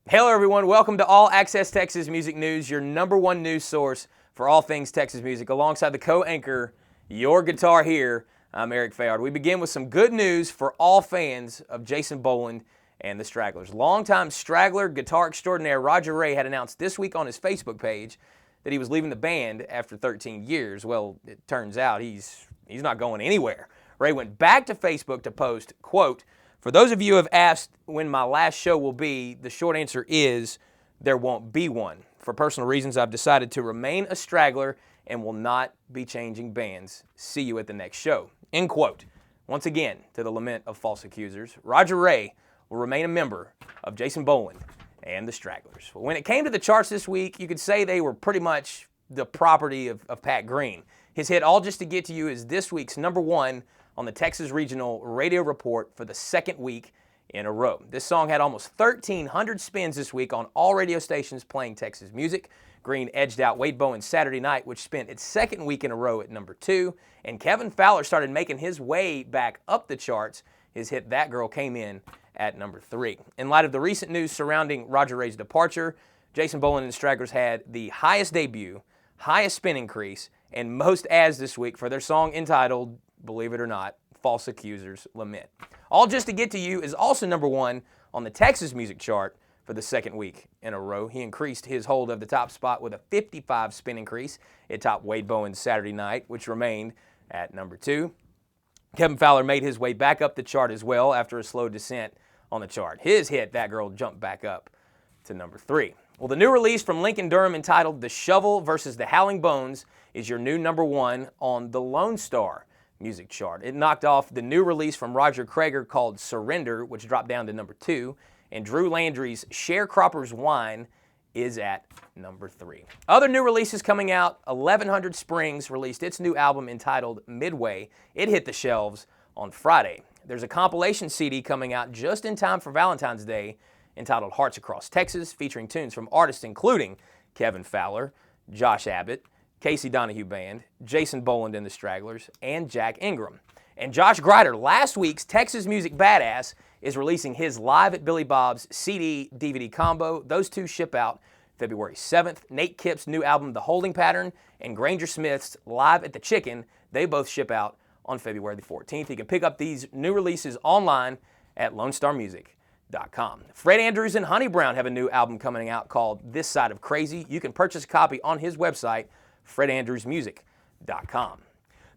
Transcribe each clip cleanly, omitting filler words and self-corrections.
Hello everyone, welcome to All Access Texas Music News, your number one news source for all things Texas music. Alongside the co-anchor, Your Guitar Here, I'm Eric Fayard. We begin with some good news for all fans of Jason Boland and the Stragglers. Longtime Straggler guitar extraordinaire Roger Ray had announced this week on his Facebook page that he was leaving the band after 13 years. Well, it turns out he's not going anywhere. Ray went back to Facebook to post, quote, "For those of you who have asked when my last show will be, the short answer is there won't be one. For personal reasons, I've decided to remain a Straggler and will not be changing bands. See you at the next show." End quote. Once again, to the lament of false accusers, Roger Ray will remain a member of Jason Boland and the Stragglers. When it came to the charts this week, you could say they were pretty much the property of Pat Green. His hit, All Just to Get to You, is this week's number one on the Texas Regional Radio Report for the second week in a row. This song had almost 1,300 spins this week on all radio stations playing Texas music. Green edged out Wade Bowen's Saturday Night, which spent its second week in a row at number 2. And Kevin Fowler started making his way back up the charts. His hit, That Girl, came in at number 3. In light of the recent news surrounding Roger Ray's departure, Jason Boland and the Stragglers had the highest debut, highest spin increase, and most ads this week for their song entitled, believe it or not, False Accusers Lament. All Just to Get to You is also number one on the Texas music chart for the second week in a row. He increased his hold of the top spot with a 55 spin increase. It topped Wade Bowen's Saturday Night, which remained at number 2. Kevin Fowler made his way back up the chart as well after a slow descent on the chart. His hit, That Girl, jumped back up to number 3. Well, the new release from Lincoln Durham entitled The Shovel vs. the Howling Bones is your new number one on the Lone Star music chart. It knocked off the new release from Roger Creager called Surrender, which dropped down to number 2, and Drew Landry's Sharecropper's Wine is at number 3. Other new releases coming out, 1100 Springs released its new album entitled Midway. It hit the shelves on Friday. There's a compilation CD coming out just in time for Valentine's Day entitled Hearts Across Texas, featuring tunes from artists including Kevin Fowler, Josh Abbott, Casey Donahue Band, Jason Boland and the Stragglers, and Jack Ingram. And Josh Grider, last week's Texas Music Badass, is releasing his Live at Billy Bob's CD-DVD combo. Those two ship out February 7th. Nate Kipp's new album, The Holding Pattern, and Granger Smith's Live at the Chicken, they both ship out on February the 14th. You can pick up these new releases online at LoneStarMusic.com. Fred Andrews and Honey Brown have a new album coming out called This Side of Crazy. You can purchase a copy on his website, FredAndrewsMusic.com.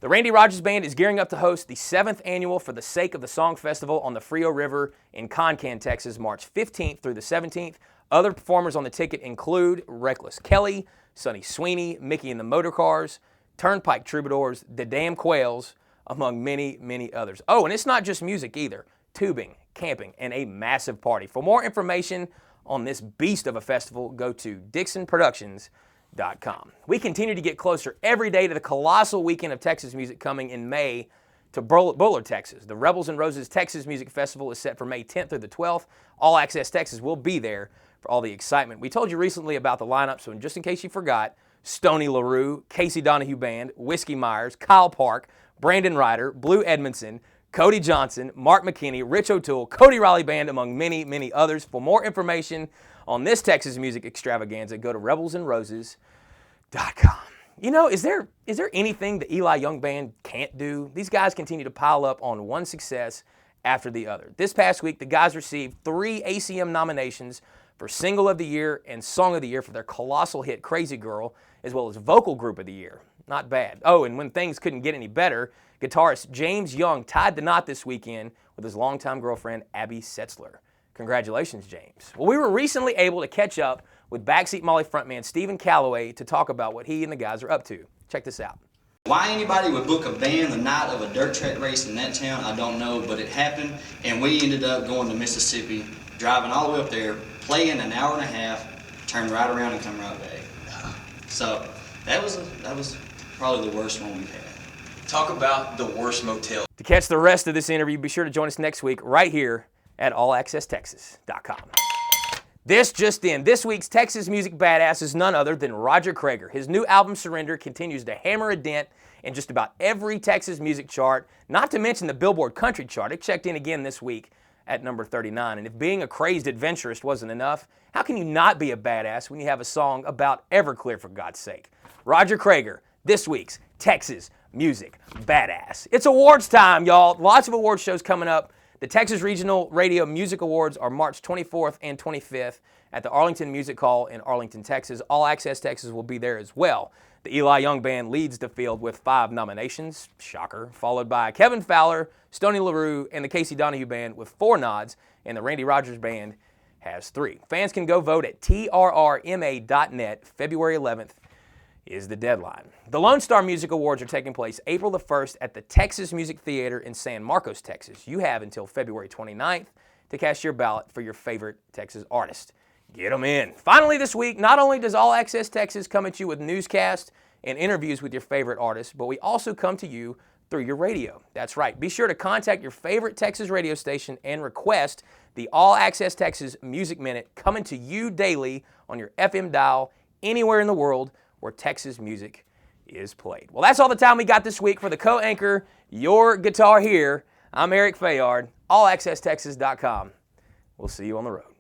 The Randy Rogers Band is gearing up to host the 7th annual For the Sake of the Song Festival on the Frio River in Concan, Texas, March 15th through the 17th. Other performers on the ticket include Reckless Kelly, Sonny Sweeney, Mickey and the Motorcars, Turnpike Troubadours, The Damn Quails, among many, many others. Oh, and it's not just music either. Tubing, camping, and a massive party. For more information on this beast of a festival, go to DixonProductions.com. We continue to get closer every day to the colossal weekend of Texas music coming in May to Bullard, Texas. The Rebels and Roses Texas Music Festival is set for May 10th through the 12th. All Access Texas will be there for all the excitement. We told you recently about the lineup, so just in case you forgot, Stoney LaRue, Casey Donahue Band, Whiskey Myers, Kyle Park, Brandon Ryder, Blue Edmondson, Cody Johnson, Mark McKinney, Rich O'Toole, Cody Riley Band, among many, many others. For more information on this Texas music extravaganza, go to rebelsandroses.com. You know, is there anything the Eli Young Band can't do? These guys continue to pile up on one success after the other. This past week, the guys received 3 ACM nominations for Single of the Year and Song of the Year for their colossal hit Crazy Girl, as well as Vocal Group of the Year. Not bad. Oh, and when things couldn't get any better, guitarist James Young tied the knot this weekend with his longtime girlfriend, Abby Setzler. Congratulations, James. Well, we were recently able to catch up with Backseat Molly frontman Stephen Calloway to talk about what he and the guys are up to. Check this out. Why anybody would book a band the night of a dirt track race in that town, I don't know, but it happened, and we ended up going to Mississippi, driving all the way up there, playing an hour and a half, turn right around and come right back. So that was probably the worst one we've had. Talk about the worst motel. To catch the rest of this interview, be sure to join us next week right here at allaccesstexas.com. This just in, this week's Texas Music Badass is none other than Roger Creager. His new album, Surrender, continues to hammer a dent in just about every Texas music chart, not to mention the Billboard Country chart. It checked in again this week at number 39. And if being a crazed adventurist wasn't enough, how can you not be a badass when you have a song about Everclear, for God's sake? Roger Krager, this week's Texas Music Badass. It's awards time, y'all. Lots of award shows coming up. The Texas Regional Radio Music Awards are March 24th and 25th at the Arlington Music Hall in Arlington, Texas. All Access Texas will be there as well. The Eli Young Band leads the field with 5 nominations, shocker, followed by Kevin Fowler, Stoney LaRue, and the Casey Donahue Band with 4 nods, and the Randy Rogers Band has 3. Fans can go vote at trrma.net. February 11th is the deadline. The Lone Star Music Awards are taking place April the 1st at the Texas Music Theater in San Marcos, Texas. You have until February 29th to cast your ballot for your favorite Texas artist. Get them in. Finally this week, not only does All Access Texas come at you with newscasts and interviews with your favorite artists, but we also come to you through your radio. That's right. Be sure to contact your favorite Texas radio station and request the All Access Texas Music Minute coming to you daily on your FM dial anywhere in the world where Texas music is played. Well, that's all the time we got this week for the co-anchor, Your Guitar Here. I'm Eric Fayard, allaccesstexas.com. We'll see you on the road.